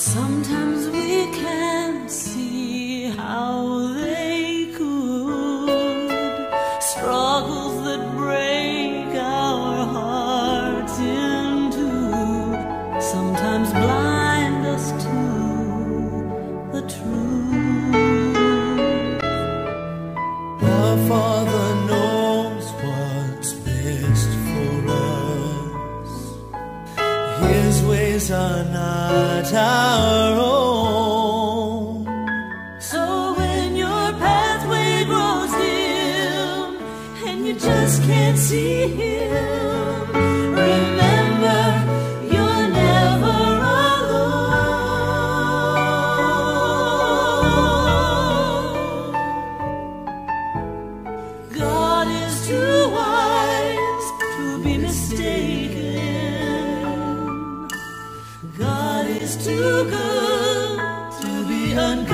Sometimes we can't see how they could. Struggles that break our hearts in two sometimes blind us to the truth. Our Father knows what's best for us. His ways are not our own. So when your pathway grows dim and you just can't see Him, remember you're never alone. God is too wise to be mistaken. God is too good to be unkind.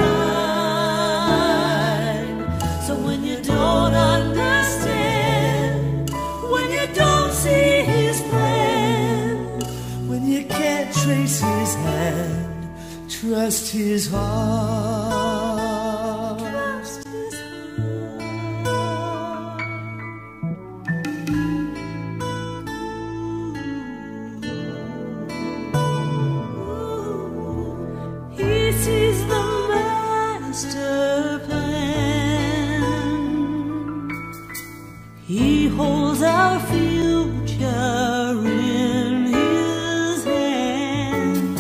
So when you don't understand, when you don't see His plan, When you can't trace His hand, trust His heart. trust His heart. He sees the master plan. He holds our future in His hand.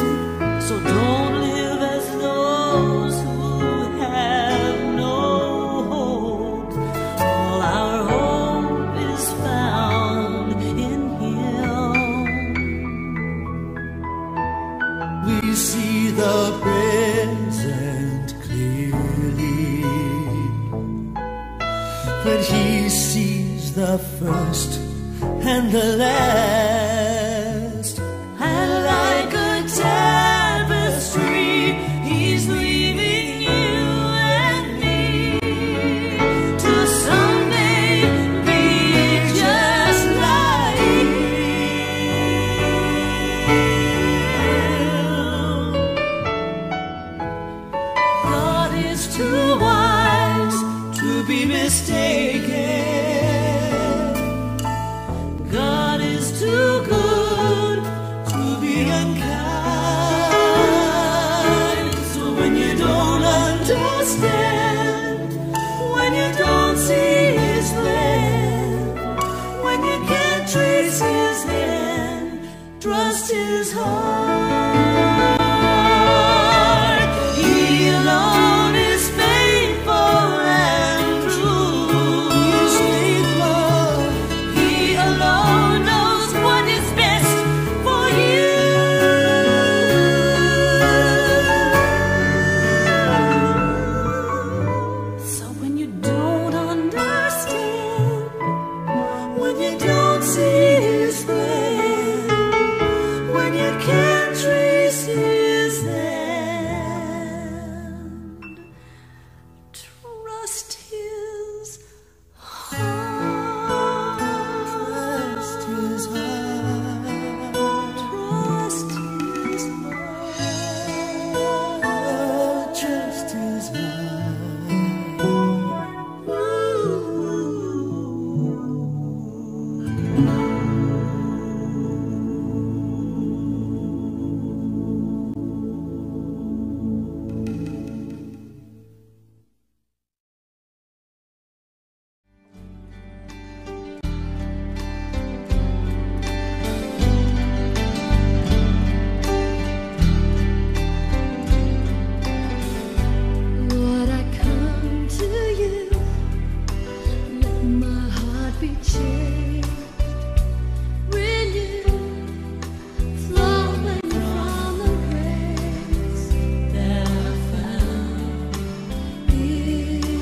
So don't live as those who have no hope. All our hope is found in Him. We see the present clearly, but He sees the first and the last. And like a tapestry, He's leaving you and me to someday be just like Him. God is too wise to be mistaken. God is too good to be unkind. So when you don't understand, when you don't see His plan, when you can't trace His hand, trust His heart. He alone is faithful and true. He's faithful. He alone knows what is best for you. So when you don't understand, when you don't see His plan, when you can't trace His hand, trust His heart. Trust His heart. Trust His heart. Trust His heart. Lord, I come to you, let my heart be changed, renewed, flowing from the grace that I found in you.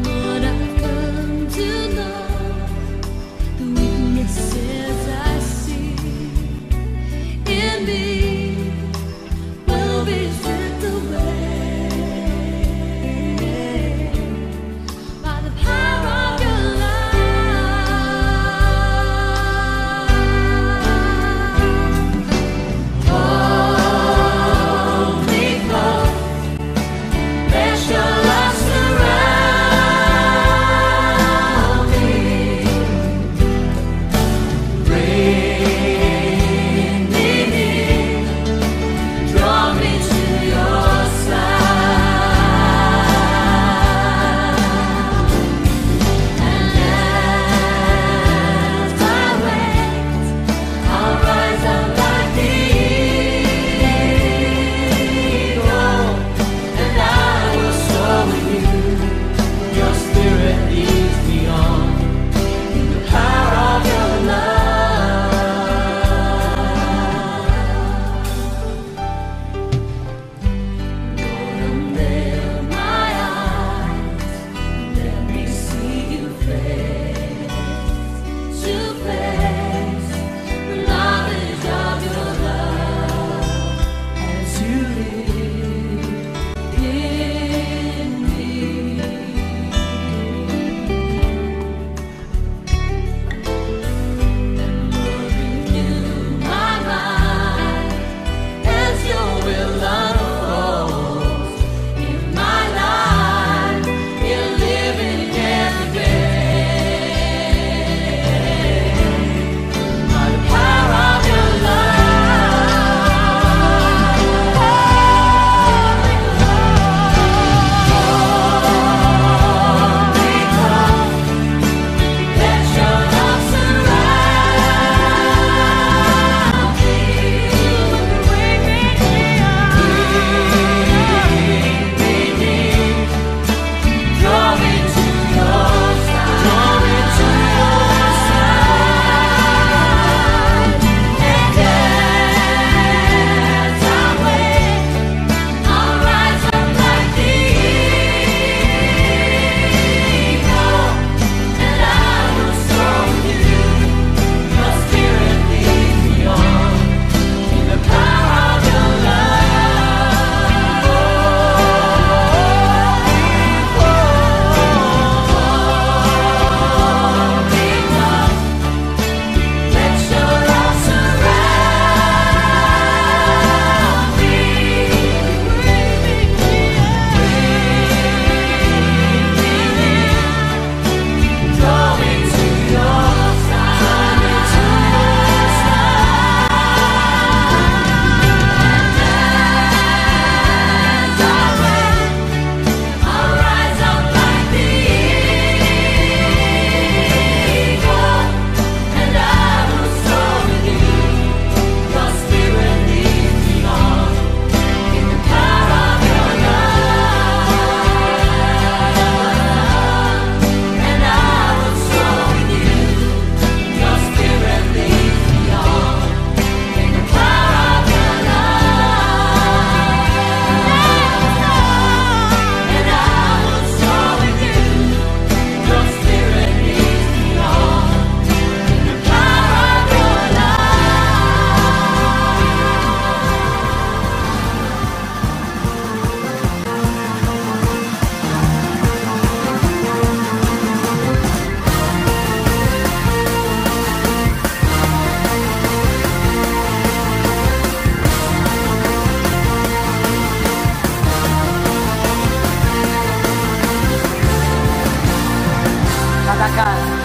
Lord, I've come to know the weaknesses I see in me will be stripped away.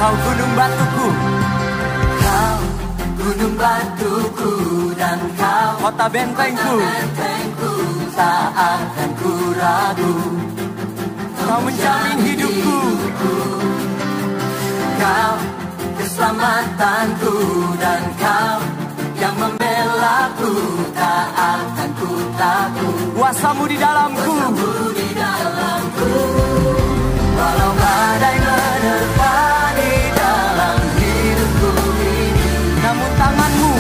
Kau gunung batuku, Kau gunung batuku dan kau kota bentengku, bentengku, tak akan ku ragu. kau menjamin hidupku. Kau keselamatanku dan kau yang membelaku, tak akan ku takut. Kuasamu di dalamku, Di dalamku, walau badai menerpa di dalam hidupku ini, namun tanganmu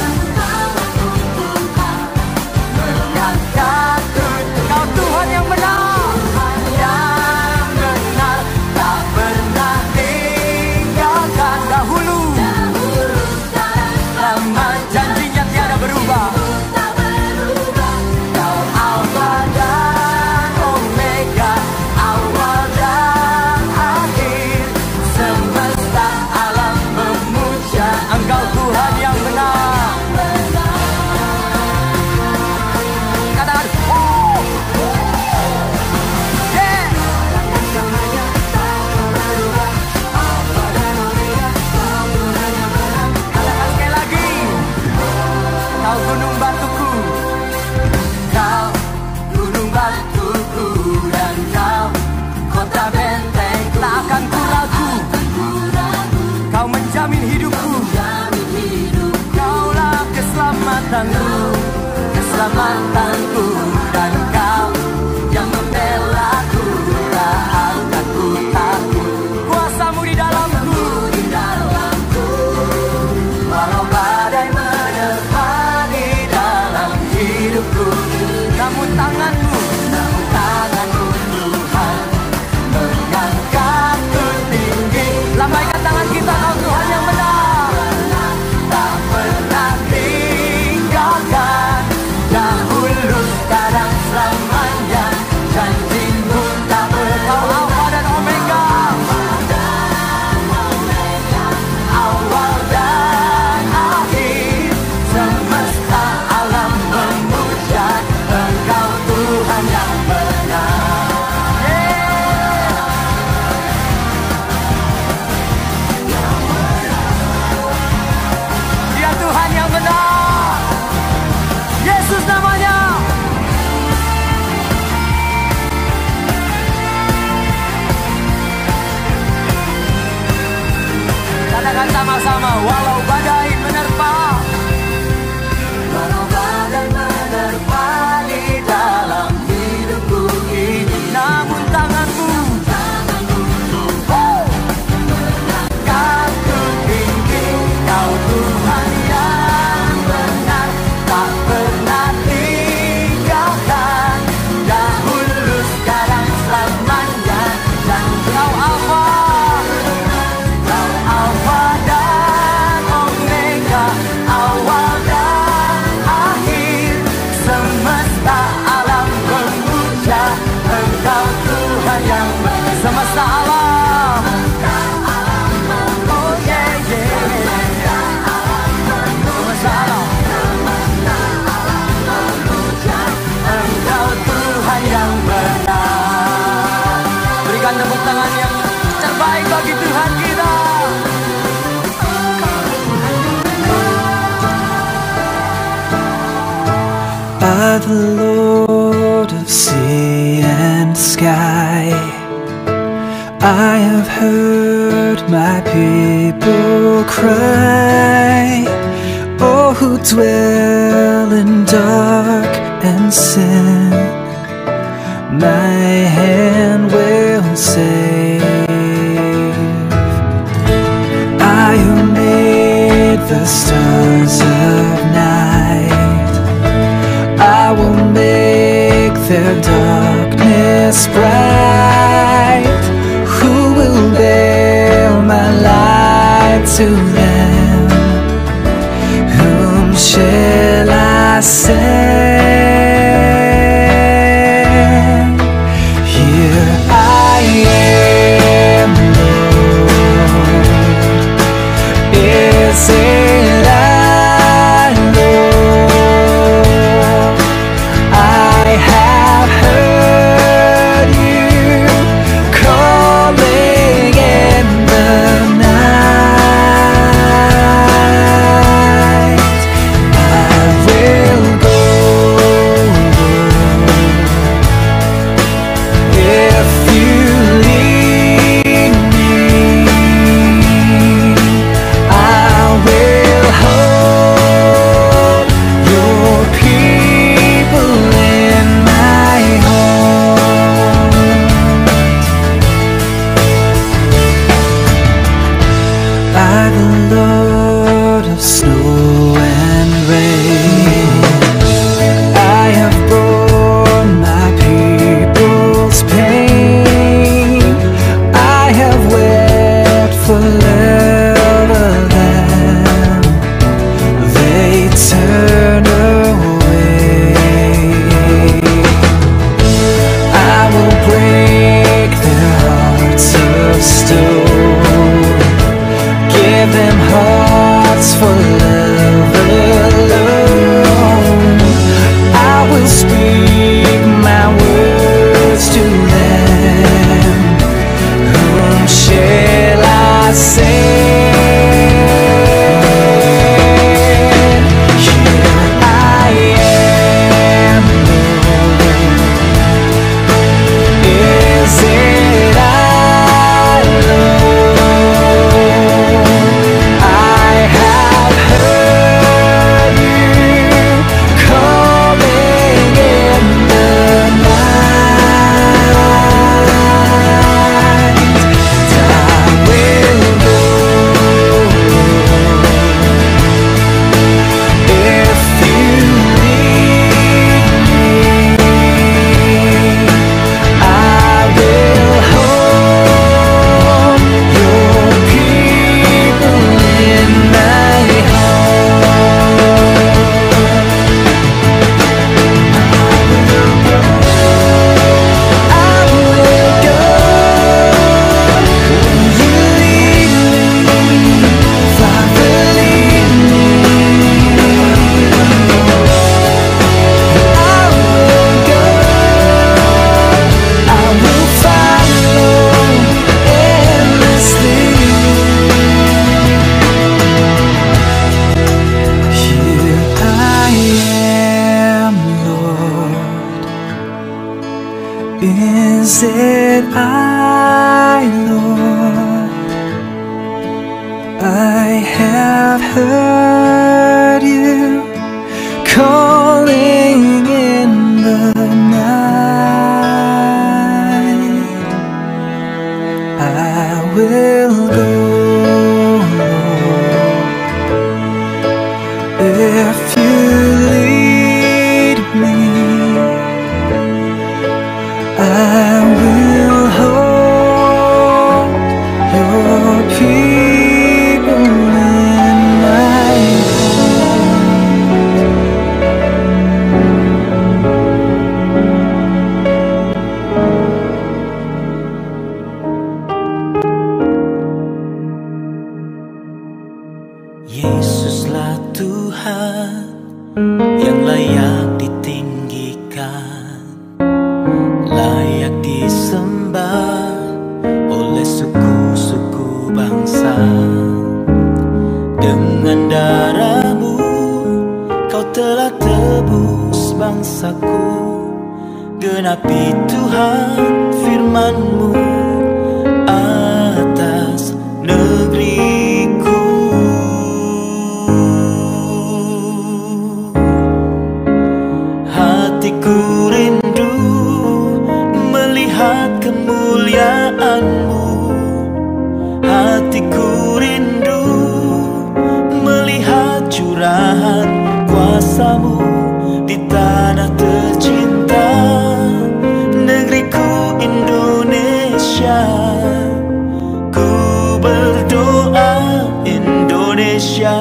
mengangkatku. Kau Tuhan yang benar, Tuhan yang benar, tak pernah tinggalkan. dahulu Lama janjinya tiada berubah. tak berubah. Kau Alfa dan Omega, awal dan akhir. Semesta alam memuja Engkau Tuhan yang benar. Katakan, oh, yeah. Katakan sekali lagi, kau gunung batuku, Kau gunung batuku dan kau kota benteng, tak akan ku ragu. Kau menjamin hidupku, kaulah keselamatanku, keselamatanku, dan kau yang membelaku, tak akan ku takut. kuasamu di dalamku. Di dalamku, walau badai menerpa di dalam hidupku, Namun tanganmu tanganmu Tuhan mengangkatku tinggi. lambaikan tangan kita, kau Tuhan yang benar. Tak pernah tinggalkan, dahulu sekarang selamanya. Janjimu tak Kau berubah. Alfa dan Omega, Awal dan akhir, semesta alam memuja Engkau Tuhan yang benar. Dia Tuhan yang benar. Yesus namanya. Katakan sama-sama, walau badai menerpa, Walau badai menerpa di dalam hidupku ini, namun tanganmu mengangkatku tinggi. Kau Tuhan yang benar, tak pernah tinggalkan, dahulu sekarang selamanya. Dan kau Alfa, kau Alfa dan Omega, awal dan akhir. Semesta alam memuja Engkau Tuhan yang benar. semesta alam. Oh yeah, yeah. Semesta alam. Engkau Tuhan yang benar. Berikan tepuk tangan yang terbaik bagi Tuhan kita. By the Lord of sea and sky, I have heard my people cry. Oh, who dwell in dark and sin, my hand will save. I who made the stars of night, I will make their darkness bright. Who will bear my light to them? Whom shall I send? Here I am, Lord. Is it I, Lord? I have heard you calling in the night. Is it I, Lord? I have heard you calling in the night. I will go, Lord, if you lead me. I will hold your people in my Yesuslah Tuhan yang layak ditinggikan, layak disembah oleh suku-suku bangsa. Dengan darah-Mu Kau telah tebus bangsaku. Genapi Tuhan firman-Mu atas negeriku. Hatiku rindu melihat kemuliaan-Mu. Hatiku rindu melihat curahan kuasa-Mu di tanah tercinta, negeriku Indonesia. Ku berdoa Indonesia,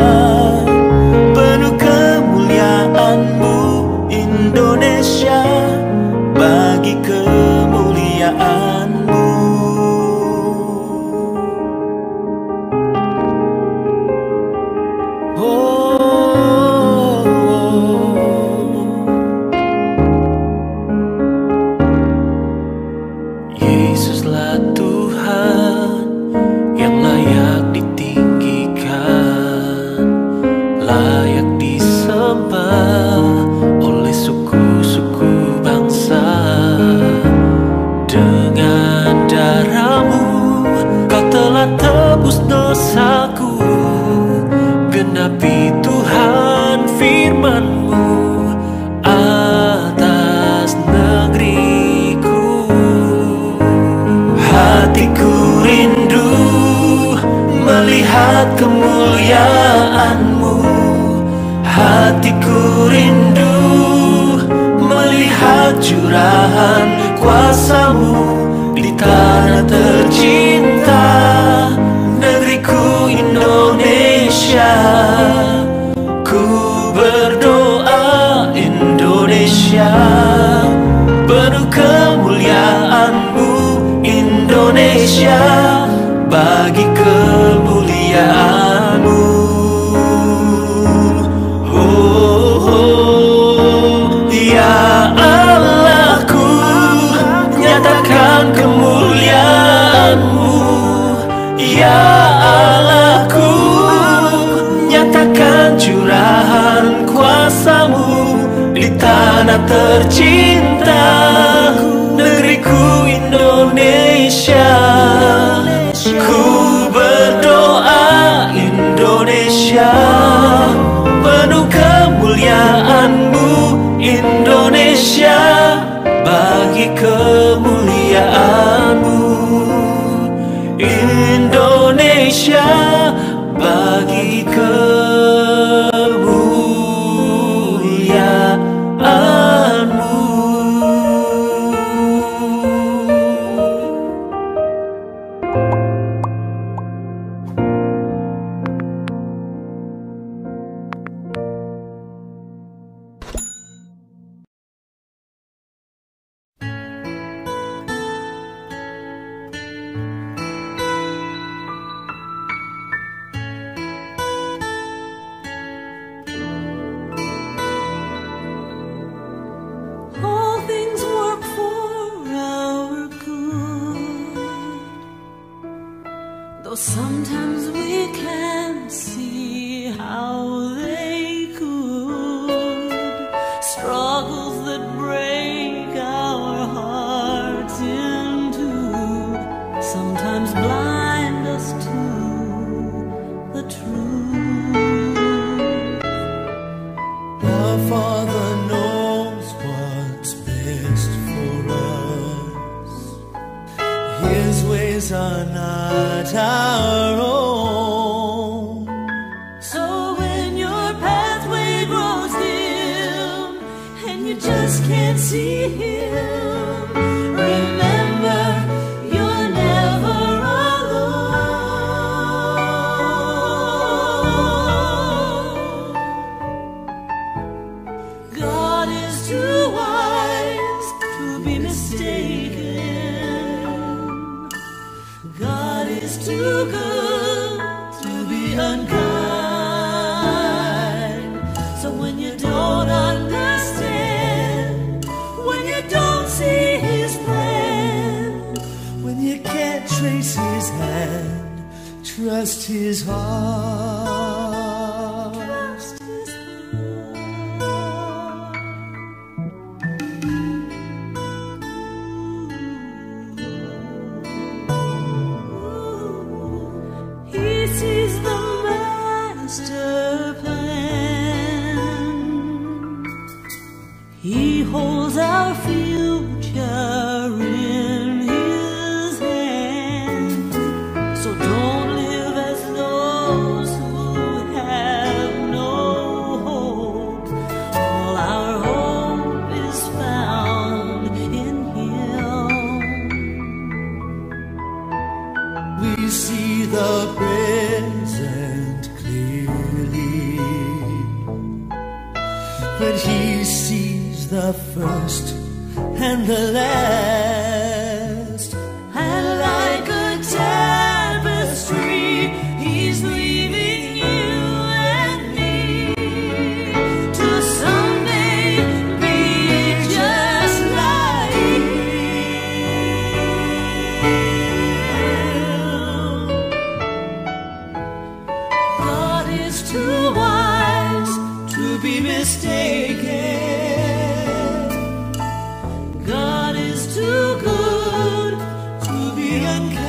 penuh kemuliaan-Mu Indonesia, bagi kemuliaan-Mu. Yesuslah Tuhan yang layak ditinggikan, layak disembah oleh suku-suku bangsa. Dengan darah-Mu Kau telah tebus dosaku. Genapi Tuhan firman-Mu atas negeriku. Hatiku rindu melihat kemuliaan-Mu. Hatiku rindu melihat curahan kuasa-Mu di tanah tercinta, negeriku Indonesia. Ku berdoa Indonesia, penuh kemuliaan-Mu Indonesia, bagi kemuliaan-Mu. Ya Allahku, nyatakan kemuliaan-Mu. Ya Allahku, nyatakan curahan kuasa-Mu di tanah tercinta, negeriku Indonesia. Ku berdoa Indonesia, penuh kemuliaan-Mu Indonesia, bagi kemuliaan-Mu Indonesia, bagi kemuliaan-Mu. All things work for our good, though sometimes we can't see how they could. Struggles that break our hearts ways are not our own. So when your pathway grows dim and you just can't see Him, remember you're never alone. God is too wise to be mistaken. God is too good to be unkind. So when you don't understand, when you don't see His plan, When you can't trace His hand, trust His heart. trust His heart. He sees the master plan. He holds our future in His hand. So don't live as those who have no hope. All our hope is found in Him. We see the present clearly, but He sees the first and the last. And like a tapestry, He's leaving you and me to someday be just like Him. God is too wise to be mistaken. God is too good to be unkind.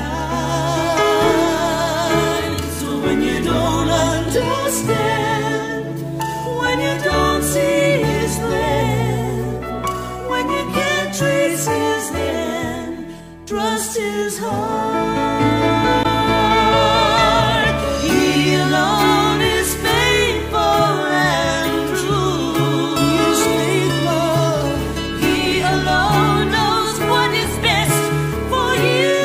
So when you don't understand, when you don't see His plan, when you can't trace His hand, trust His heart. He alone is faithful and true. He is faithful. He alone knows what is best for you.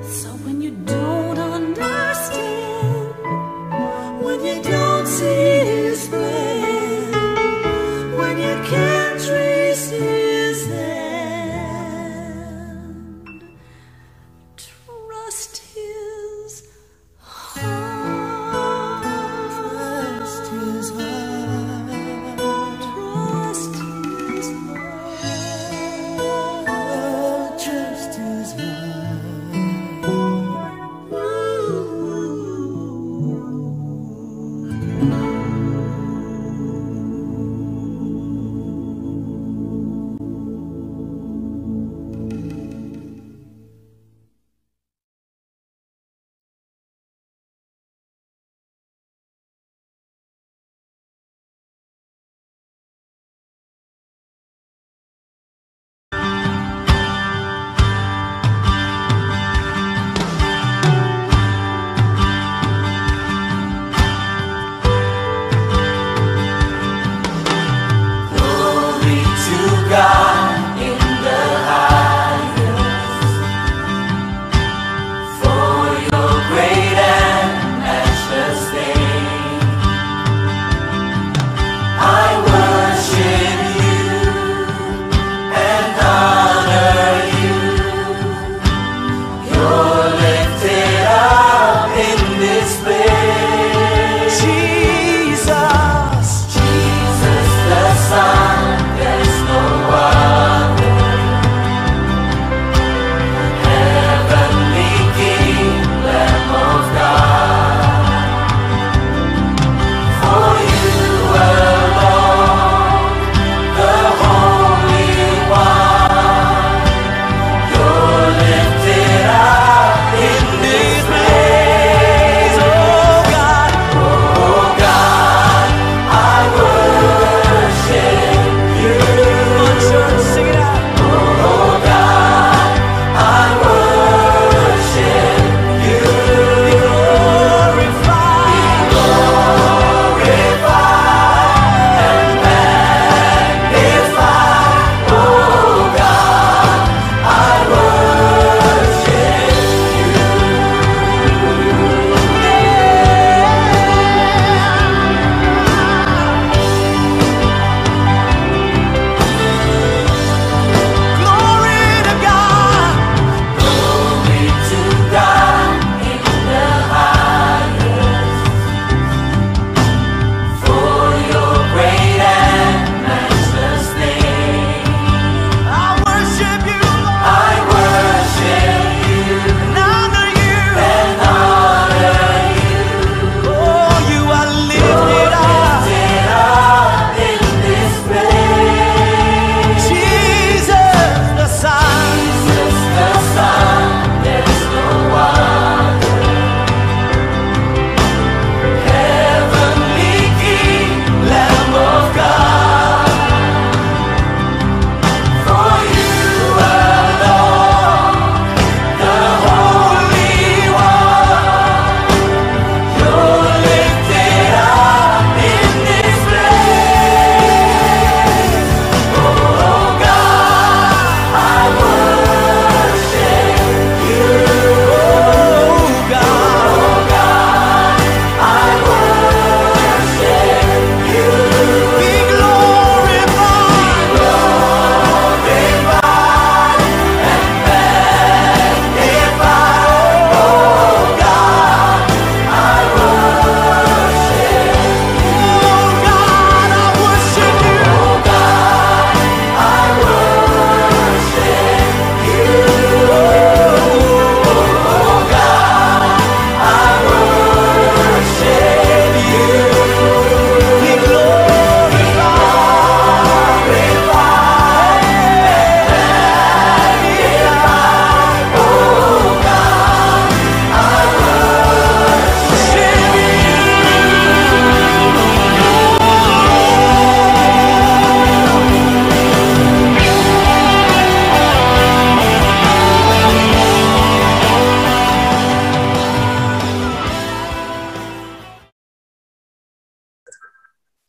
So when you don't understand, when you don't see His plan, when you can't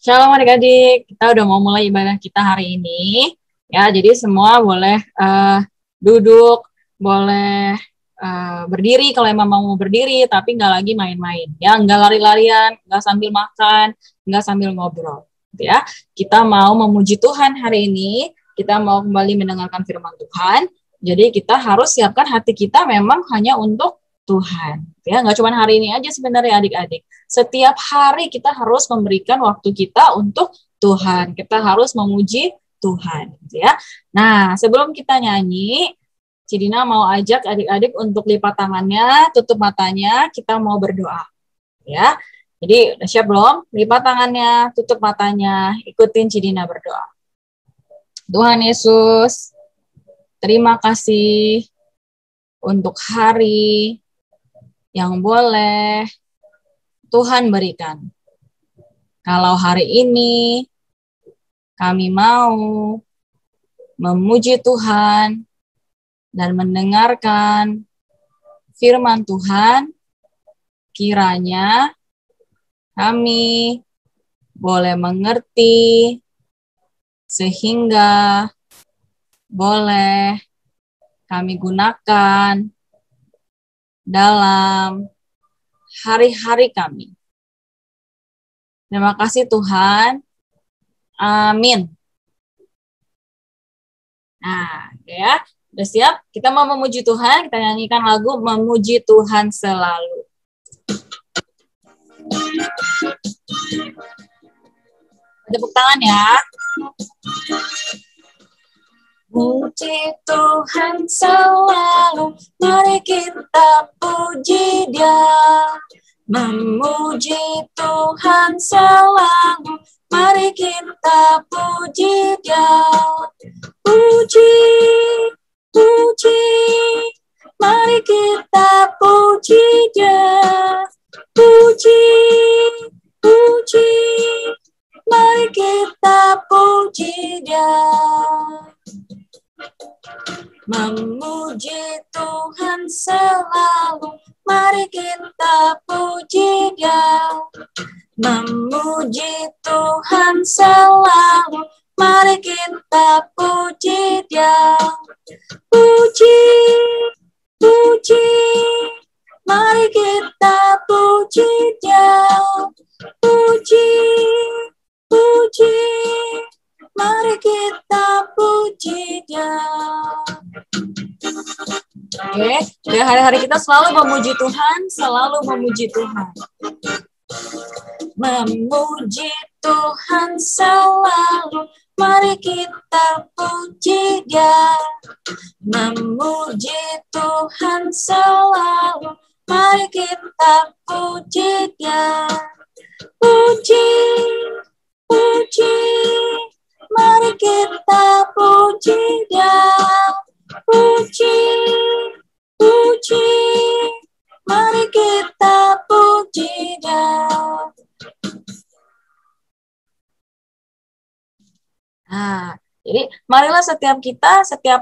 Shalom adik-adik, kita udah mau mulai ibadah kita hari ini. Ya, jadi semua boleh duduk, boleh berdiri kalau emang mau berdiri, tapi nggak lagi main-main. Ya, nggak lari-larian, nggak sambil makan, nggak sambil ngobrol. Gitu ya, kita mau memuji Tuhan hari ini. Kita mau kembali mendengarkan firman Tuhan. Jadi kita harus siapkan hati kita memang hanya untuk Tuhan. Ya, nggak cuma hari ini aja sebenarnya adik-adik. Setiap hari kita harus memberikan waktu kita untuk Tuhan. Kita harus memuji Tuhan, gitu ya. Nah, sebelum kita nyanyi, Cidina mau ajak adik-adik untuk lipat tangannya, tutup matanya, kita mau berdoa, ya. Jadi, udah siap belum? Lipat tangannya, tutup matanya, ikutin Cidina berdoa. Tuhan Yesus, terima kasih untuk hari yang boleh Tuhan berikan. Kalau hari ini kami mau memuji Tuhan dan mendengarkan firman Tuhan, kiranya kami boleh mengerti sehingga boleh kami gunakan dalam hari-hari kami. Terima kasih Tuhan. Amin. Nah, ya, udah siap? Kita mau memuji Tuhan, kita nyanyikan lagu Memuji Tuhan Selalu. Tepuk tangan ya. Puji Tuhan selalu, mari kita puji Dia. Memuji Tuhan selalu, mari kita puji Dia. Puji, puji, mari kita puji Dia. Puji, puji, mari kita puji Dia. Memuji Tuhan selalu, mari kita puji Dia. Memuji Tuhan selalu, mari kita puji Dia. Puji, puji, mari kita puji Dia. Puji, puji, mari kita puji Dia. Oke, ya, hari-hari kita selalu memuji Tuhan, selalu memuji Tuhan. Memuji Tuhan selalu, mari kita puji Dia. Memuji Tuhan selalu, mari kita puji Dia. Puji, puji, mari kita puji Dia. Puji, puji, mari kita puji Dia. Nah, jadi marilah setiap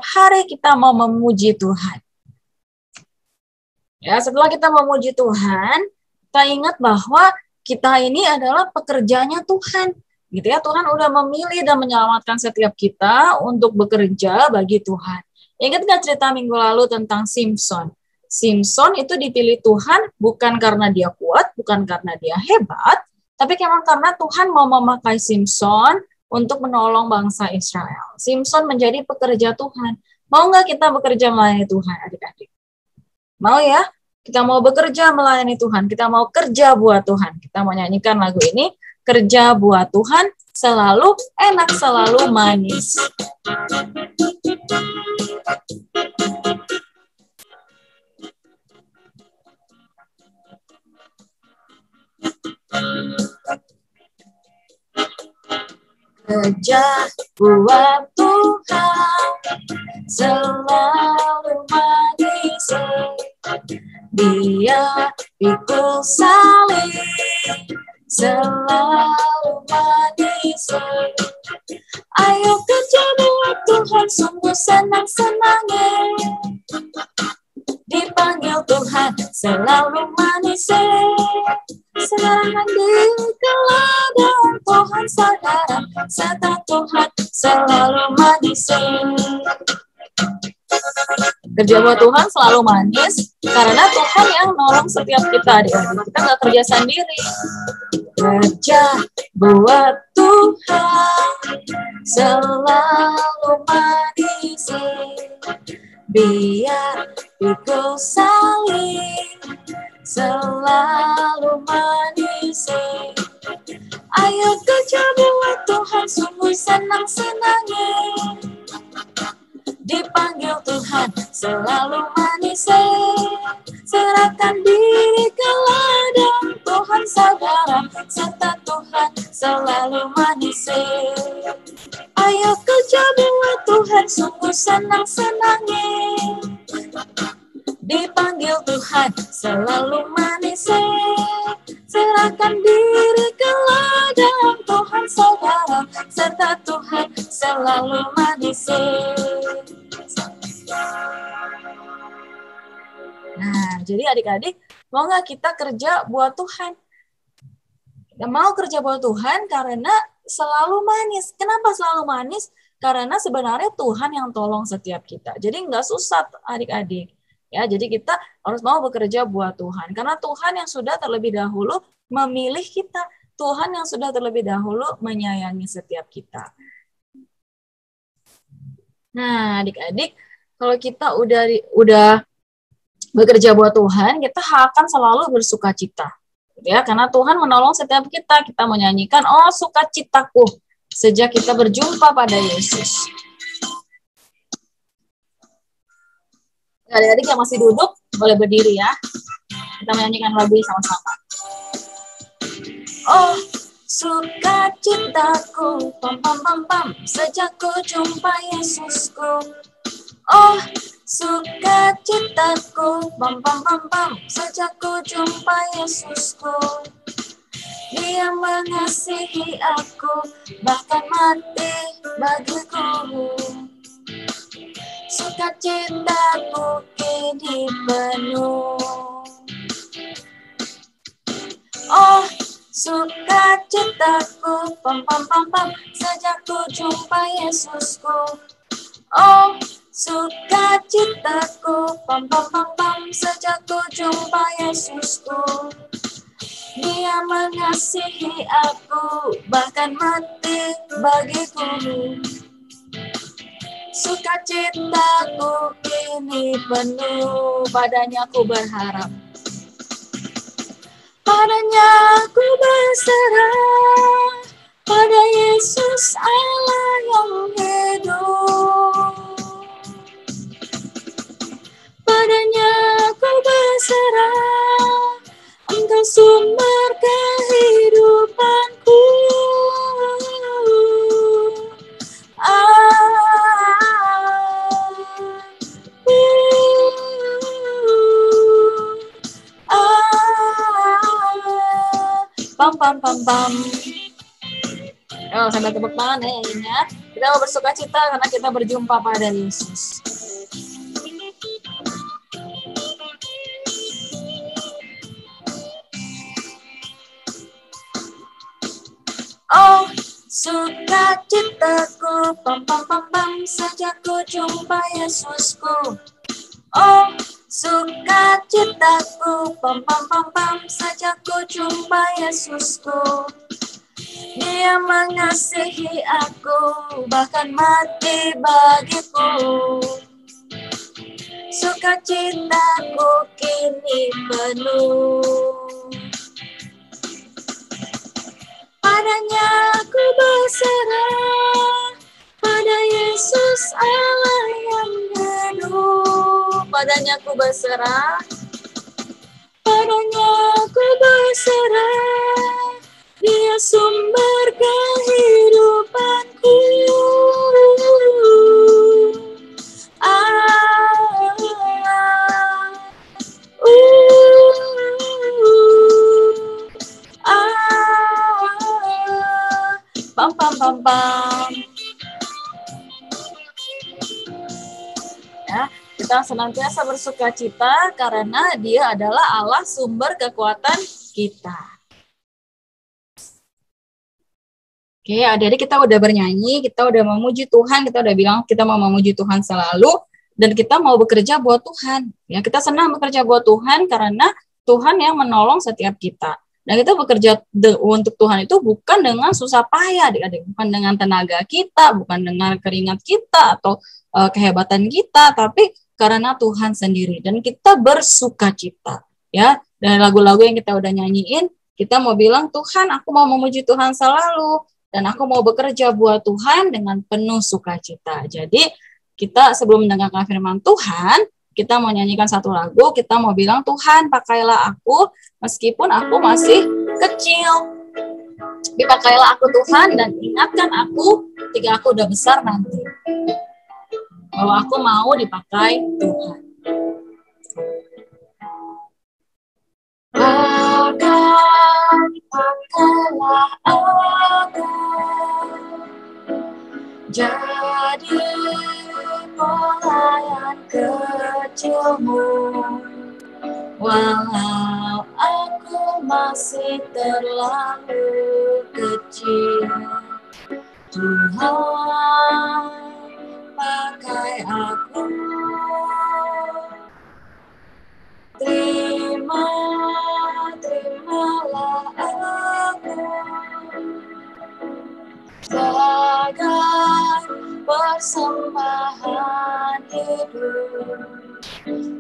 hari kita mau memuji Tuhan. Ya, setelah kita memuji Tuhan, kita ingat bahwa kita ini adalah pekerjanya Tuhan. Gitu ya, Tuhan udah memilih dan menyelamatkan setiap kita untuk bekerja bagi Tuhan. Ingat nggak cerita minggu lalu tentang Simpson? Simpson itu dipilih Tuhan bukan karena dia kuat, bukan karena dia hebat, tapi karena Tuhan mau memakai Simpson untuk menolong bangsa Israel. Simpson menjadi pekerja Tuhan. Mau nggak kita bekerja melayani Tuhan, adik-adik? Mau ya? Kita mau bekerja melayani Tuhan. Kita mau kerja buat Tuhan. Kita mau nyanyikan lagu ini, kerja buat Tuhan, selalu enak, selalu manis. Kerja buat Tuhan, selalu manis. Dia pikul salib, selalu manis. Ayo kerja buat Tuhan, sungguh senang-senangnya. Dipanggil Tuhan, selalu manis. serahkan diri ke ladang Tuhan saudara, serta Tuhan selalu menisi. Kerja buat Tuhan selalu manis karena Tuhan yang nolong setiap kita, adik-adik. Kita nggak kerja sendiri. Kerja buat Tuhan selalu manis, biar pikul salib selalu manis. Ayo kerja buat Tuhan, sungguh senang-senangnya. Dipanggil Tuhan selalu manis, serahkan diri ke ladang Tuhan saudara, serta Tuhan selalu manis. Ayo kerja buat Tuhan, sungguh senang-senangnya. Dipanggil Tuhan selalu manis, serahkan diri ke ladang Tuhan saudara, serta Tuhan selalu manis. Nah, jadi adik-adik, mau nggak kita kerja buat Tuhan? Kita mau kerja buat Tuhan karena selalu manis. Kenapa selalu manis? Karena sebenarnya Tuhan yang tolong setiap kita. Jadi nggak susah adik-adik. Ya, jadi kita harus mau bekerja buat Tuhan. Karena Tuhan yang sudah terlebih dahulu memilih kita. Tuhan yang sudah terlebih dahulu menyayangi setiap kita. Nah, adik-adik, kalau kita udah bekerja buat Tuhan, kita akan selalu bersuka cita. Ya, karena Tuhan menolong setiap kita. Kita menyanyikan, oh sukacitaku, sejak kita berjumpa pada Yesus. Adik-adik yang masih duduk, boleh berdiri ya. Kita menyanyikan lagu ini sama-sama. Oh, sukacitaku, pam pam pam pam, sejak ku jumpa Yesusku. Oh, sukacitaku, pam pam pam pam, sejak ku jumpa Yesusku. Dia mengasihi aku, bahkan mati bagiku. Sukacitaku kini penuh. Oh, sukacitaku, pam pam pam pam, sejak ku jumpa Yesusku. Oh, sukacitaku, pam pam pam pam, sejak ku jumpa Yesusku. Dia mengasihi aku, bahkan mati bagiku. Sukacitaku kini penuh, padanya ku berharap. Padanya ku berserah, pada Yesus Allah yang hidup. Padanya ku berserah, Engkau sumber kehidupanku. Pam pam pam pam. Oh, sambil tepuk tangan ya nyanyinya. Kita mau bersuka cita karena kita berjumpa pada Yesus. Oh, sukacitaku, pam pam pam pam, sejak ku jumpa Yesusku. Oh, sukacitaku, pam pam pam pam, sejak ku jumpa Yesusku. Dia mengasihi aku, bahkan mati bagiku. Sukacitaku kini penuh. Padanya ku berserah, pada Yesus Allah yang hidup. Padanya ku berserah, padanya ku berserah. Dia sumber kehidupanku. Pam pam pam pam. Ya, kita senantiasa bersuka cita karena Dia adalah Allah sumber kekuatan kita. Oke, adik-adik kita udah bernyanyi, kita udah memuji Tuhan, kita udah bilang kita mau memuji Tuhan selalu, dan kita mau bekerja buat Tuhan. Ya, kita senang bekerja buat Tuhan karena Tuhan yang menolong setiap kita. Dan kita bekerja untuk Tuhan itu bukan dengan susah payah, adik-adik, bukan dengan tenaga kita, bukan dengan keringat kita atau kehebatan kita, tapi karena Tuhan sendiri. Dan kita bersuka cita. Ya, dari lagu-lagu yang kita udah nyanyiin, kita mau bilang, Tuhan, aku mau memuji Tuhan selalu. Dan aku mau bekerja buat Tuhan dengan penuh sukacita. Jadi kita sebelum mendengarkan firman Tuhan, kita mau nyanyikan satu lagu, kita mau bilang, Tuhan pakailah aku meskipun aku masih kecil. Dipakailah aku Tuhan dan ingatkan aku ketika aku udah besar nanti. Bahwa aku mau dipakai Tuhan. Pakailah aku jadi pelayan kecilmu, walau aku masih terlalu kecil. Tuhan, pakai aku. Terimalah aku sebagai persembahan hidup,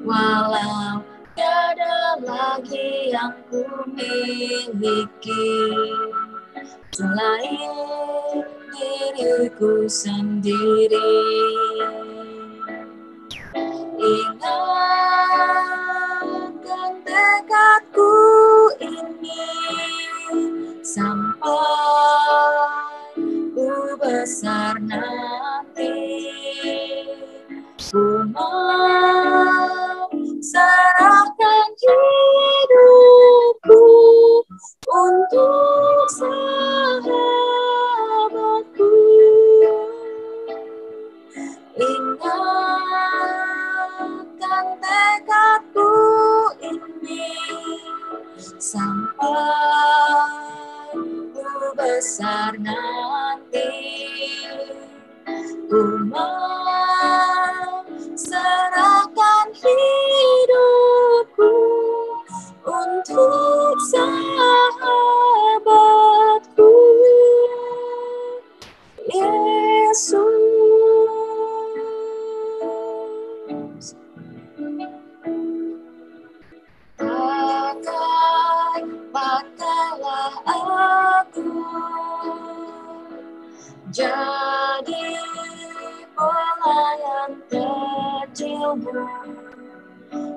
walau tiada lagi yang ku miliki selain diriku sendiri. Ingatkan tekadku ini sampai ku besar nanti. Ku mau serahkan hidupku untuk sahabatku. Ingatkan tekadku ini sampai ku besar nanti. Ku mau serahkan hidupku untuk sahabatku, Yesus. Pakailah aku jadi pelayan kecilmu,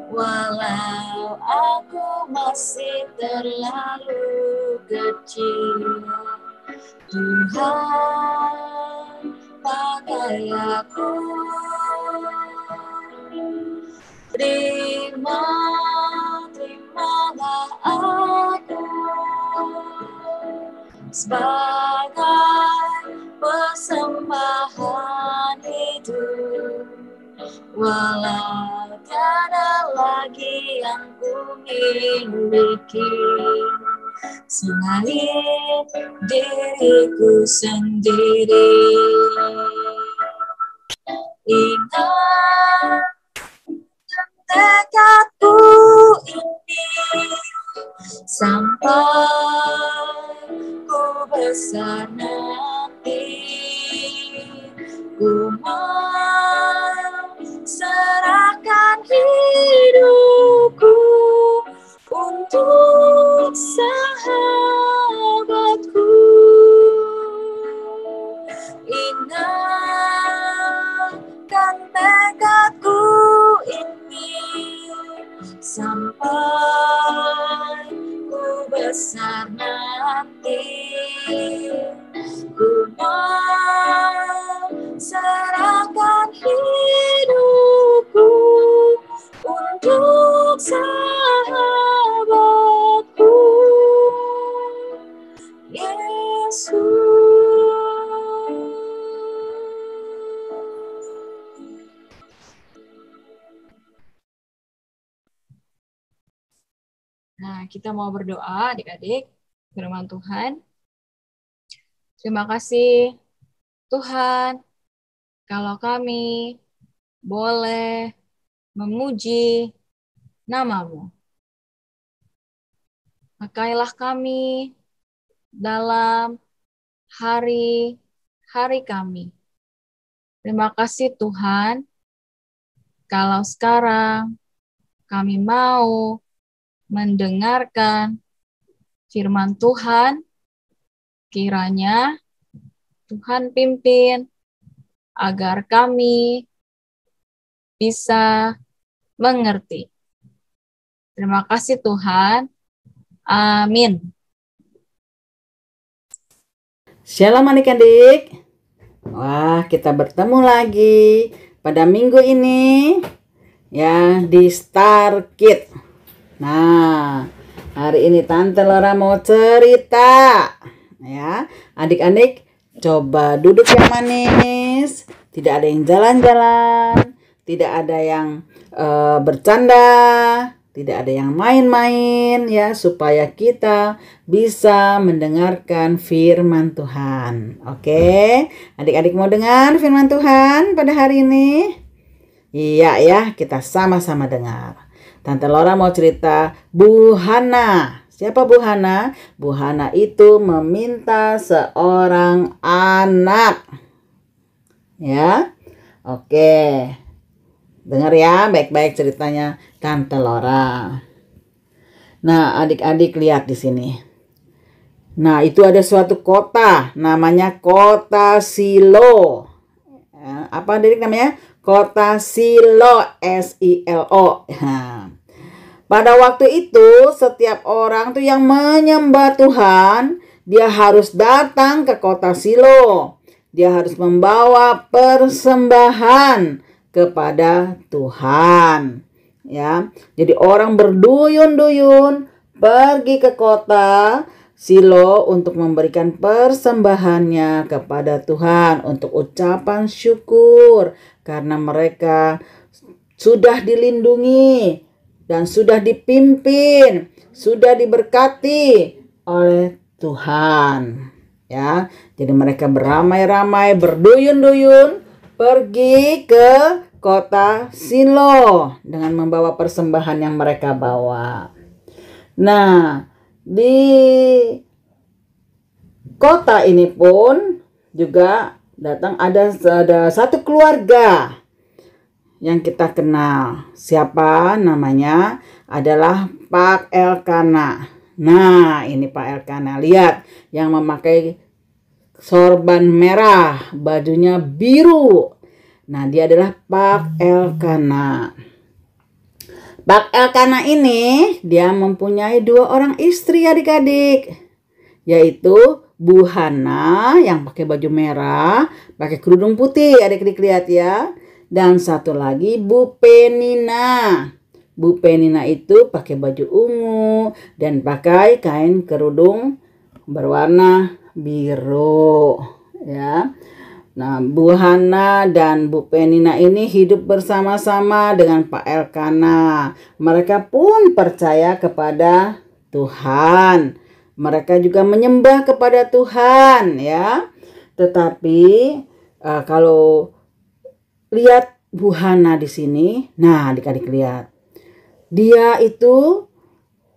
walau aku masih terlalu kecil. Tuhan, pakai aku. Terimalah aku sebagai persembahan hidup, walau tiada lagi yang ku miliki selain diriku sendiri. Ingat tekadku ini sampai ku besar nanti. Ku mau serahkan hidupku untuk sahabatku. Ingatkan tekadku ini sampai ku besar nanti. Ku mau serahkan hidupku untuk sahabatku, Yesus. Nah, kita mau berdoa adik-adik, firman Tuhan. Terima kasih Tuhan, kalau kami boleh memuji nama-Mu. Pakailah kami dalam hari-hari kami. Terima kasih Tuhan, kalau sekarang kami mau mendengarkan firman Tuhan, kiranya Tuhan pimpin agar kami bisa mengerti. Terima kasih Tuhan. Amin. Shalom adik-adik. Wah, kita bertemu lagi pada minggu ini ya di Star Kid. Nah, hari ini Tante Laura mau cerita ya. Adik-adik coba duduk yang manis, tidak ada yang jalan-jalan, tidak ada yang bercanda, tidak ada yang main-main ya, supaya kita bisa mendengarkan firman Tuhan. Oke, adik-adik mau dengar firman Tuhan pada hari ini? Iya ya, kita sama-sama dengar. Tante Laura mau cerita Bu Hana. Siapa Bu Hana? Bu Hana itu meminta seorang anak. Ya, oke. Dengar ya baik-baik ceritanya Tante Laura. Nah, adik-adik lihat di sini. Nah, itu ada suatu kota, namanya Kota Silo. Ya, apa adik namanya? Kota Silo, S-I-L-O. Nah, pada waktu itu setiap orang tuh yang menyembah Tuhan, dia harus datang ke Kota Silo. Dia harus membawa persembahan kepada Tuhan. Ya, jadi orang berduyun-duyun pergi ke kota Silo untuk memberikan persembahannya kepada Tuhan untuk ucapan syukur karena mereka sudah dilindungi dan sudah dipimpin, sudah diberkati oleh Tuhan. Ya, jadi mereka beramai-ramai, berduyun-duyun pergi ke kota Silo dengan membawa persembahan yang mereka bawa. Nah, di kota ini pun juga datang ada satu keluarga yang kita kenal. Siapa namanya? Adalah Pak Elkana. Nah, ini Pak Elkana. Lihat yang memakai sorban merah, bajunya biru. Nah, dia adalah Pak Elkana. Pak Elkana ini dia mempunyai 2 orang istri adik-adik, yaitu Bu Hana yang pakai baju merah, pakai kerudung putih, adik-adik lihat ya. Dan satu lagi Bu Penina. Bu Penina itu pakai baju ungu dan pakai kain kerudung berwarna biru ya. Nah, Bu Hana dan Bu Penina ini hidup bersama-sama dengan Pak Elkana. Mereka pun percaya kepada Tuhan. Mereka juga menyembah kepada Tuhan ya. Tetapi kalau lihat Bu Hana di sini, nah adik-adik lihat. Dia itu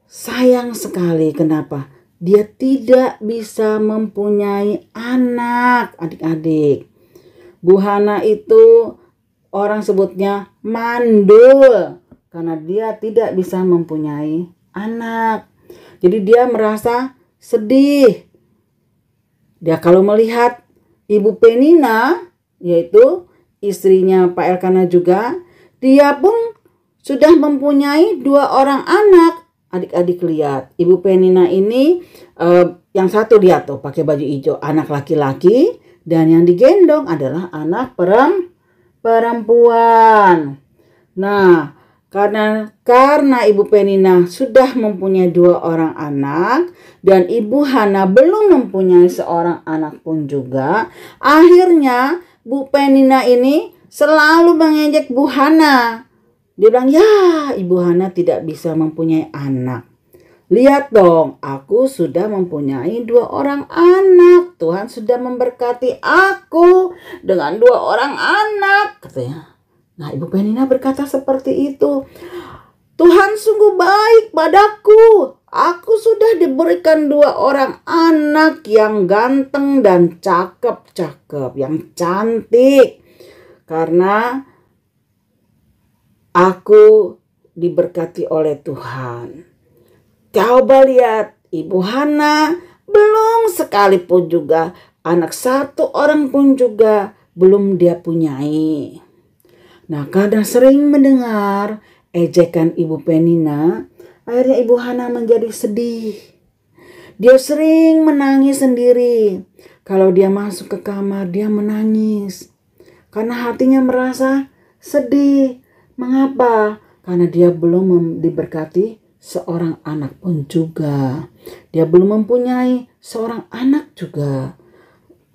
sayang sekali. Kenapa? Dia tidak bisa mempunyai anak, adik-adik. Bu Hana itu orang sebutnya mandul karena dia tidak bisa mempunyai anak. Jadi dia merasa sedih. Dia kalau melihat Ibu Penina, yaitu istrinya Pak Elkana juga, dia pun sudah mempunyai 2 orang anak. Adik-adik lihat, Ibu Penina ini yang satu dia tuh pakai baju hijau, anak laki-laki, dan yang digendong adalah anak perempuan. Nah, karena Ibu Penina sudah mempunyai 2 orang anak dan Ibu Hana belum mempunyai seorang anak pun juga, akhirnya Bu Penina ini selalu mengejek Bu Hana. Dia bilang, ya Ibu Hana tidak bisa mempunyai anak. Lihat dong, aku sudah mempunyai 2 orang anak. Tuhan sudah memberkati aku dengan 2 orang anak, katanya. Nah, Ibu Penina berkata seperti itu. Tuhan sungguh baik padaku. Aku sudah diberikan 2 orang anak yang ganteng dan cakep-cakep, yang cantik. Karena aku diberkati oleh Tuhan. Coba lihat, Ibu Hana belum sekalipun juga anak 1 orang pun juga belum dia punyai. Nah, karena sering mendengar ejekan Ibu Penina, akhirnya Ibu Hana menjadi sedih. Dia sering menangis sendiri. Kalau dia masuk ke kamar, dia menangis. Karena hatinya merasa sedih. Mengapa? Karena dia belum diberkati seorang anak pun juga. Dia belum mempunyai seorang anak juga.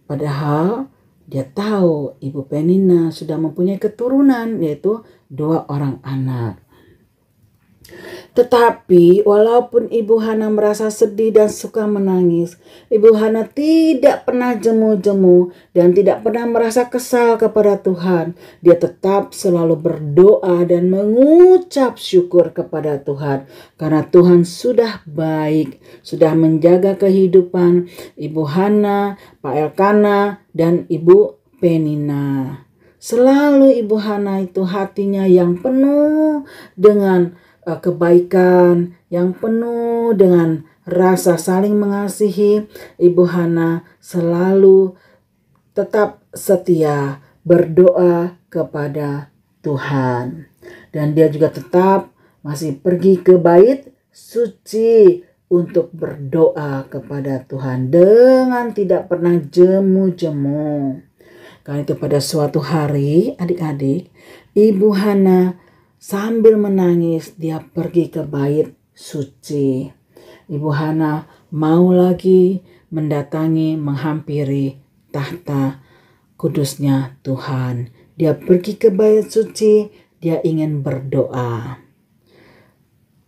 Padahal dia tahu Ibu Penina sudah mempunyai keturunan, yaitu 2 orang anak. Tetapi walaupun Ibu Hana merasa sedih dan suka menangis, Ibu Hana tidak pernah jemu-jemu dan tidak pernah merasa kesal kepada Tuhan. Dia tetap selalu berdoa dan mengucap syukur kepada Tuhan. Karena Tuhan sudah baik, sudah menjaga kehidupan Ibu Hana, Pak Elkana, dan Ibu Penina. Selalu Ibu Hana itu hatinya yang penuh dengan kebaikan, yang penuh dengan rasa saling mengasihi. Ibu Hana selalu tetap setia berdoa kepada Tuhan. Dan dia juga tetap masih pergi ke bait suci untuk berdoa kepada Tuhan dengan tidak pernah jemu-jemu. Karena itu pada suatu hari, adik-adik, Ibu Hana sambil menangis dia pergi ke bait suci. Ibu Hana mau lagi mendatangi, menghampiri tahta kudusnya Tuhan. Dia pergi ke bait suci, dia ingin berdoa.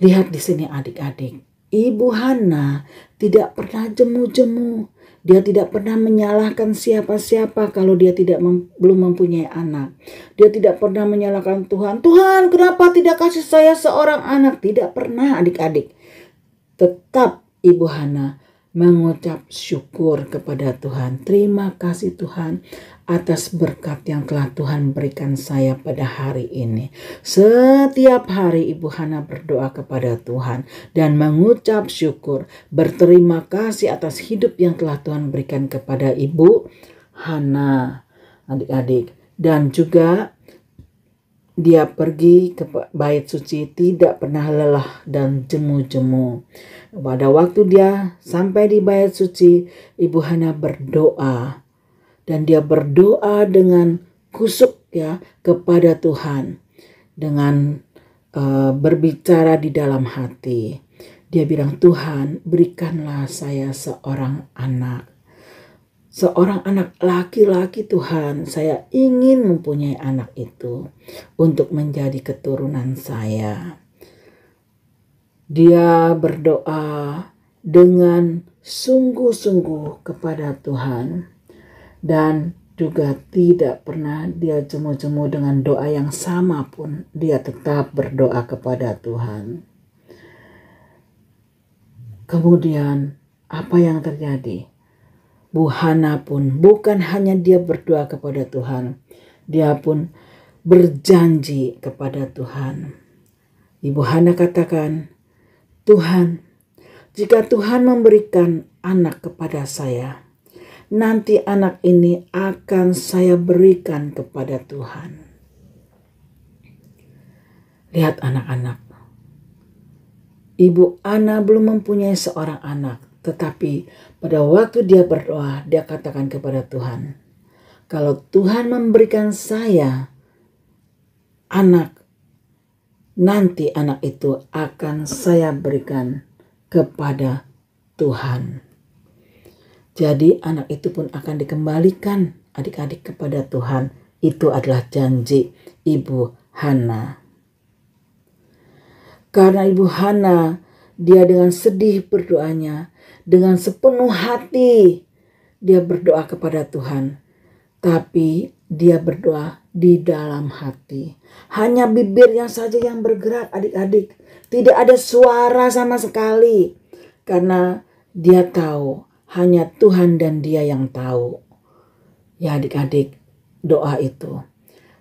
Lihat di sini adik-adik, Ibu Hana tidak pernah jemu-jemu. Dia tidak pernah menyalahkan siapa-siapa kalau dia belum mempunyai anak. Dia tidak pernah menyalahkan Tuhan. Tuhan, kenapa tidak kasih saya seorang anak? Tidak pernah adik-adik. Tetap Ibu Hana mengucap syukur kepada Tuhan. Terima kasih Tuhan atas berkat yang telah Tuhan berikan saya pada hari ini. Setiap hari Ibu Hana berdoa kepada Tuhan dan mengucap syukur, berterima kasih atas hidup yang telah Tuhan berikan kepada Ibu Hana, adik-adik. Dan juga dia pergi ke bait suci tidak pernah lelah dan jemu-jemu. Pada waktu dia sampai di bait suci, Ibu Hana berdoa. Dan dia berdoa dengan kusuk ya kepada Tuhan. Dengan berbicara di dalam hati. Dia bilang, Tuhan berikanlah saya seorang anak. Seorang anak laki-laki Tuhan, saya ingin mempunyai anak itu untuk menjadi keturunan saya. Dia berdoa dengan sungguh-sungguh kepada Tuhan dan juga tidak pernah dia jemu-jemu dengan doa yang sama pun. Dia tetap berdoa kepada Tuhan. Kemudian apa yang terjadi? Bu Hana pun bukan hanya dia berdoa kepada Tuhan, dia pun berjanji kepada Tuhan. Ibu Hana katakan, Tuhan, jika Tuhan memberikan anak kepada saya, nanti anak ini akan saya berikan kepada Tuhan. Lihat anak-anak, Ibu Ana belum mempunyai seorang anak. Tetapi pada waktu dia berdoa, dia katakan kepada Tuhan, kalau Tuhan memberikan saya anak, nanti anak itu akan saya berikan kepada Tuhan. Jadi anak itu pun akan dikembalikan adik-adik kepada Tuhan. Itu adalah janji Ibu Hana. Karena Ibu Hana dia dengan sedih berdoanya, dengan sepenuh hati dia berdoa kepada Tuhan. Tapi dia berdoa di dalam hati. Hanya bibirnya saja yang bergerak, adik-adik. Tidak ada suara sama sekali. Karena dia tahu hanya Tuhan dan dia yang tahu. Ya adik-adik, doa itu.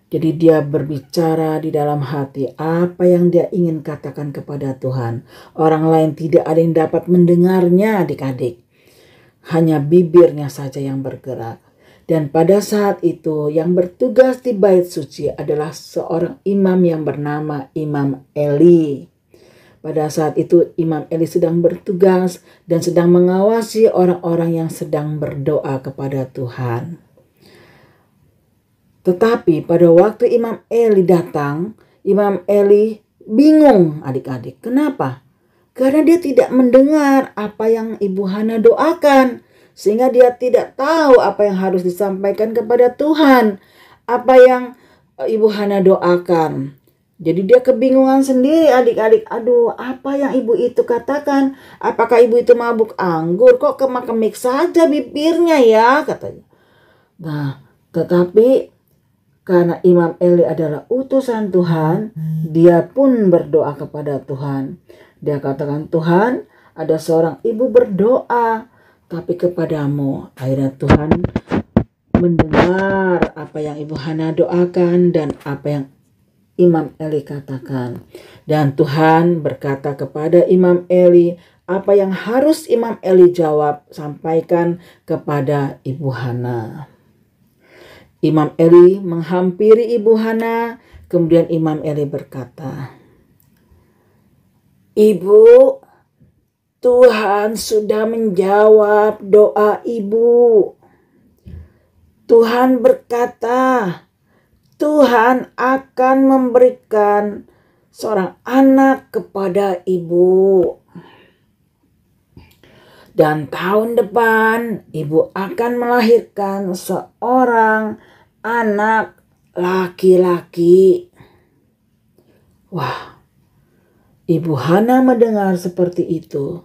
Jadi dia berbicara di dalam hati apa yang dia ingin katakan kepada Tuhan. Orang lain tidak ada yang dapat mendengarnya adik-adik. Hanya bibirnya saja yang bergerak. Dan pada saat itu yang bertugas di bait suci adalah seorang imam yang bernama Imam Eli. Pada saat itu Imam Eli sedang bertugas dan sedang mengawasi orang-orang yang sedang berdoa kepada Tuhan. Tetapi pada waktu Imam Eli datang, Imam Eli bingung adik-adik. Kenapa? Karena dia tidak mendengar apa yang Ibu Hana doakan. Sehingga dia tidak tahu apa yang harus disampaikan kepada Tuhan. Apa yang Ibu Hana doakan. Jadi dia kebingungan sendiri adik-adik. Aduh, apa yang ibu itu katakan? Apakah ibu itu mabuk anggur? Kok kemak-kemik saja bibirnya ya? Katanya. Nah, tetapi karena Imam Eli adalah utusan Tuhan, dia pun berdoa kepada Tuhan. Dia katakan, Tuhan, ada seorang ibu berdoa. Tapi kepadamu, akhirnya Tuhan mendengar apa yang Ibu Hana doakan dan apa yang Imam Eli katakan. Dan Tuhan berkata kepada Imam Eli, apa yang harus Imam Eli jawab, sampaikan kepada Ibu Hana. Imam Eli menghampiri Ibu Hana, kemudian Imam Eli berkata, Ibu, Tuhan sudah menjawab doa ibu. Tuhan berkata, Tuhan akan memberikan seorang anak kepada ibu. Dan tahun depan ibu akan melahirkan seorang anak laki-laki. Wah, Ibu Hana mendengar seperti itu.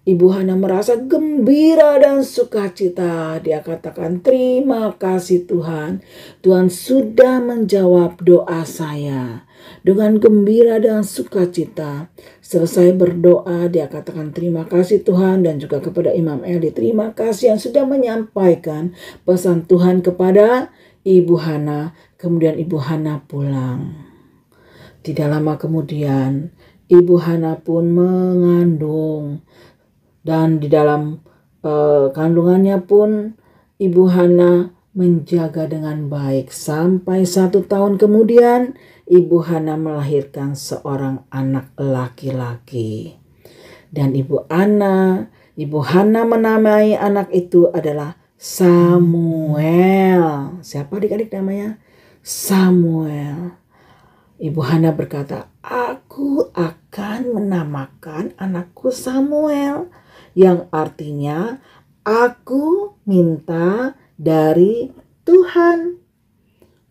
Ibu Hana merasa gembira dan sukacita. Dia katakan, terima kasih Tuhan. Tuhan sudah menjawab doa saya. Dengan gembira dan sukacita. Selesai berdoa, dia katakan terima kasih Tuhan. Dan juga kepada Imam Eli, terima kasih yang sudah menyampaikan pesan Tuhan kepada Ibu Hana. Kemudian Ibu Hana pulang. Tidak lama kemudian, Ibu Hana pun mengandung. Dan di dalam kandungannya pun Ibu Hana menjaga dengan baik. Sampai 1 tahun kemudian Ibu Hana melahirkan seorang anak laki-laki. Dan Ibu Hana menamai anak itu adalah Samuel. Siapa adik-adik namanya? Samuel. Ibu Hana berkata, aku akan menamakan anakku Samuel. Yang artinya aku minta dari Tuhan.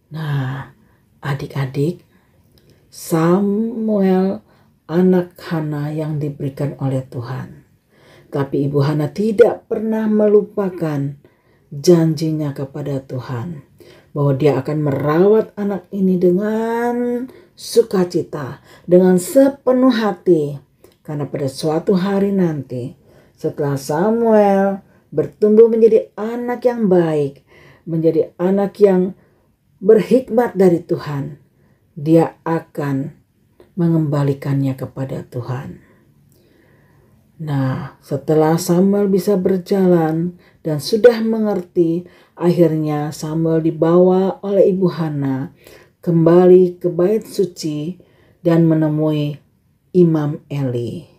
Nah, adik-adik, Samuel anak Hana yang diberikan oleh Tuhan. Tapi Ibu Hana tidak pernah melupakan janjinya kepada Tuhan. Bahwa dia akan merawat anak ini dengan sukacita, dengan sepenuh hati. Karena pada suatu hari nanti, setelah Samuel bertumbuh menjadi anak yang baik, menjadi anak yang berhikmat dari Tuhan, dia akan mengembalikannya kepada Tuhan. Nah, setelah Samuel bisa berjalan dan sudah mengerti, akhirnya Samuel dibawa oleh Ibu Hana kembali ke bait suci dan menemui Imam Eli.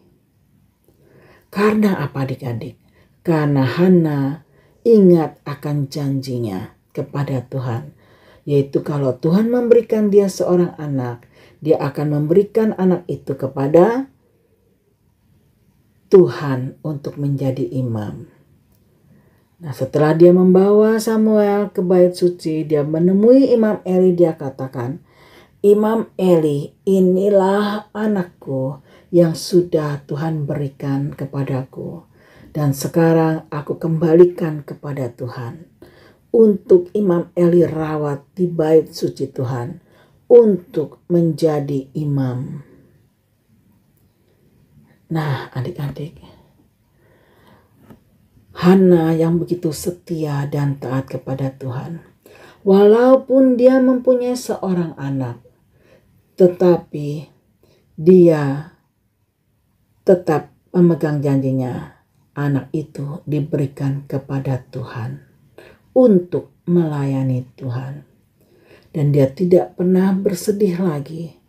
Karena apa adik-adik? Karena Hana ingat akan janjinya kepada Tuhan. Yaitu kalau Tuhan memberikan dia seorang anak, dia akan memberikan anak itu kepada Tuhan untuk menjadi imam. Nah, setelah dia membawa Samuel ke bait suci, dia menemui Imam Eli, dia katakan, Imam Eli, inilah anakku yang sudah Tuhan berikan kepadaku. Dan sekarang aku kembalikan kepada Tuhan. Untuk Imam Eli rawat di bait suci Tuhan. Untuk menjadi imam. Nah adik-adik, Hana yang begitu setia dan taat kepada Tuhan. Walaupun dia mempunyai seorang anak, tetapi dia tetap memegang janjinya. Anak itu diberikan kepada Tuhan untuk melayani Tuhan. Dan dia tidak pernah bersedih lagi.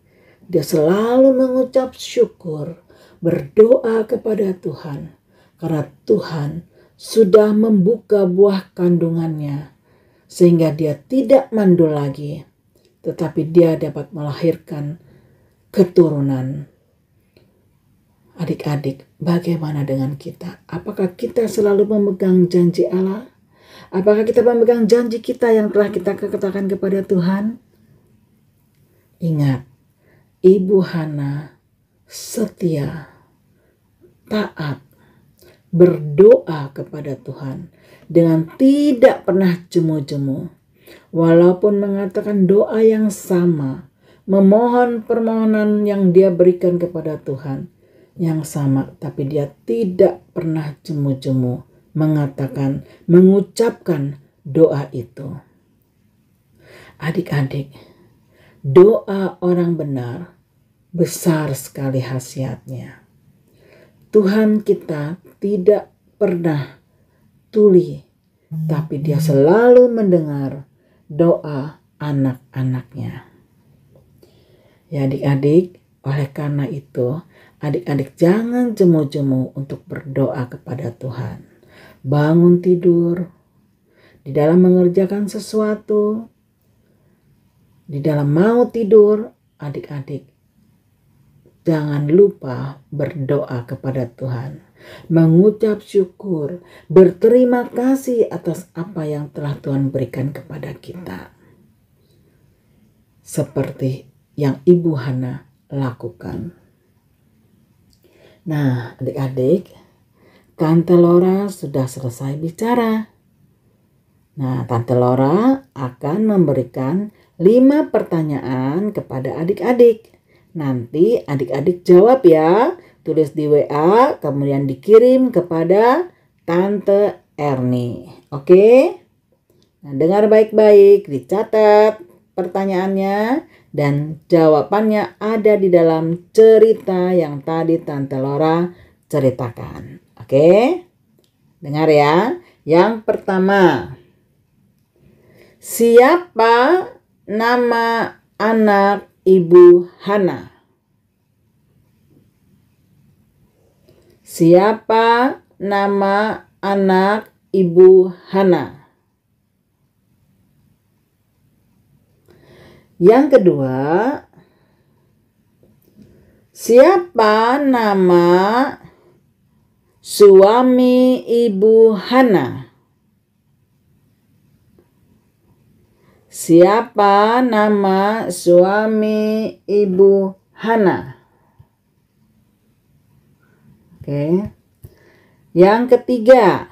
Dia selalu mengucap syukur, berdoa kepada Tuhan. Karena Tuhan sudah membuka buah kandungannya. Sehingga dia tidak mandul lagi. Tetapi dia dapat melahirkan keturunan. Adik-adik, bagaimana dengan kita? Apakah kita selalu memegang janji Allah? Apakah kita memegang janji kita yang telah kita katakan kepada Tuhan? Ingat, Ibu Hana setia, taat, berdoa kepada Tuhan dengan tidak pernah jemu-jemu. Walaupun mengatakan doa yang sama, memohon permohonan yang dia berikan kepada Tuhan yang sama, tapi dia tidak pernah jemu-jemu mengucapkan doa itu. Adik-adik, doa orang benar besar sekali khasiatnya. Tuhan kita tidak pernah tuli, tapi dia selalu mendengar doa anak-anaknya. Ya adik-adik, oleh karena itu adik-adik jangan jemu-jemu untuk berdoa kepada Tuhan. Bangun tidur, di dalam mengerjakan sesuatu, di dalam mau tidur, adik-adik jangan lupa berdoa kepada Tuhan. Mengucap syukur, berterima kasih atas apa yang telah Tuhan berikan kepada kita. Seperti yang Ibu Hana lakukan. Nah adik-adik, Tante Laura sudah selesai bicara. Nah, Tante Laura akan memberikan 5 pertanyaan kepada adik-adik. Nanti adik-adik jawab ya. Tulis di WA, kemudian dikirim kepada Tante Erni. Oke? Nah, dengar baik-baik, dicatat pertanyaannya dan jawabannya ada di dalam cerita yang tadi Tante Laura ceritakan. Oke, dengar ya. Yang pertama, siapa nama anak Ibu Hana? Siapa nama anak Ibu Hana? Yang kedua, siapa nama suami Ibu Hana? Siapa nama suami Ibu Hana? Oke. Yang ketiga,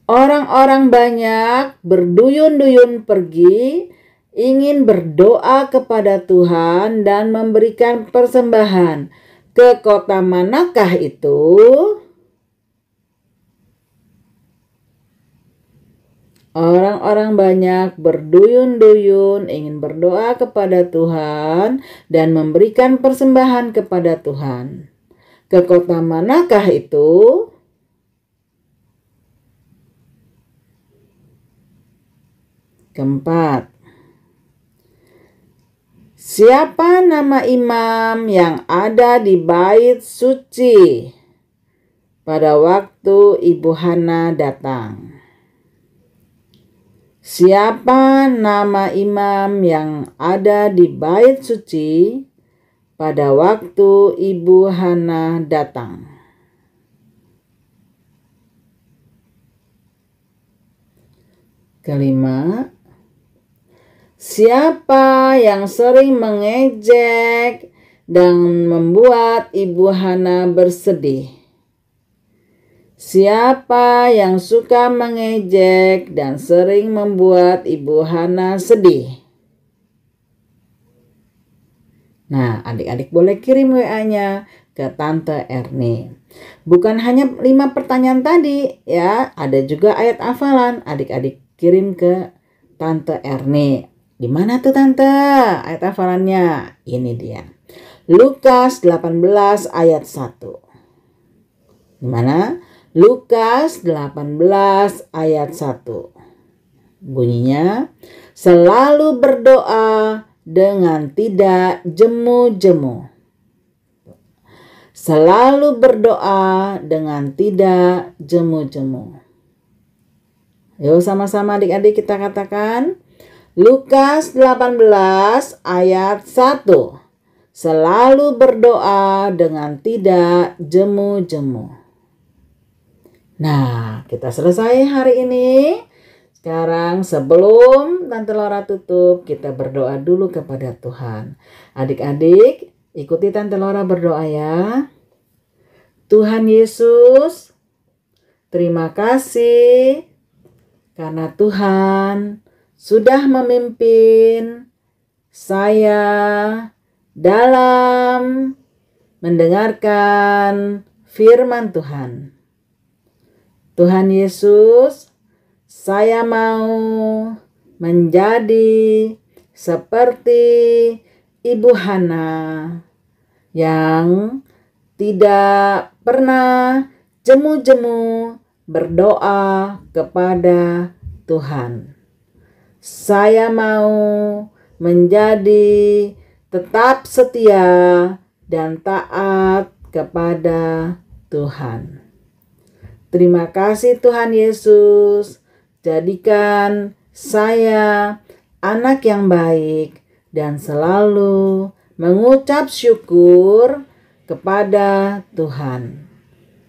orang-orang banyak berduyun-duyun pergi ingin berdoa kepada Tuhan dan memberikan persembahan. Ke kota manakah itu? Orang-orang banyak berduyun-duyun ingin berdoa kepada Tuhan dan memberikan persembahan kepada Tuhan. Ke kota manakah itu? Keempat, siapa nama imam yang ada di bait suci pada waktu Ibu Hana datang? Siapa nama imam yang ada di bait suci pada waktu Ibu Hana datang? Kelima, siapa yang sering mengejek dan membuat Ibu Hana bersedih? Siapa yang suka mengejek dan sering membuat Ibu Hana sedih? Nah, adik-adik boleh kirim WA-nya ke Tante Erni. Bukan hanya 5 pertanyaan tadi ya, ada juga ayat hafalan. Adik-adik kirim ke Tante Erni. Di mana tuh Tante ayat hafalannya? Ini dia. Lukas 18 ayat 1. Di mana? Lukas 18 ayat 1. Bunyinya, selalu berdoa dengan tidak jemu-jemu. Selalu berdoa dengan tidak jemu-jemu. Yuk sama-sama adik-adik kita katakan. Lukas 18 ayat 1. Selalu berdoa dengan tidak jemu-jemu. Nah, kita selesai hari ini. Sekarang sebelum Tante Laura tutup, kita berdoa dulu kepada Tuhan. Adik-adik, ikuti Tante Laura berdoa ya. Tuhan Yesus, terima kasih karena Tuhan sudah memimpin saya dalam mendengarkan firman Tuhan. Tuhan Yesus, saya mau menjadi seperti Ibu Hana yang tidak pernah jemu-jemu berdoa kepada Tuhan. Saya mau menjadi tetap setia dan taat kepada Tuhan. Terima kasih Tuhan Yesus. Jadikan saya anak yang baik dan selalu mengucap syukur kepada Tuhan.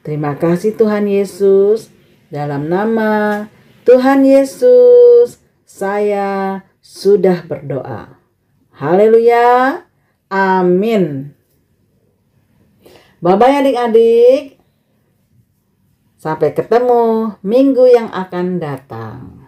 Terima kasih Tuhan Yesus. Dalam nama Tuhan Yesus, saya sudah berdoa. Haleluya. Amin. Bye-bye adik-adik. Sampai ketemu minggu yang akan datang.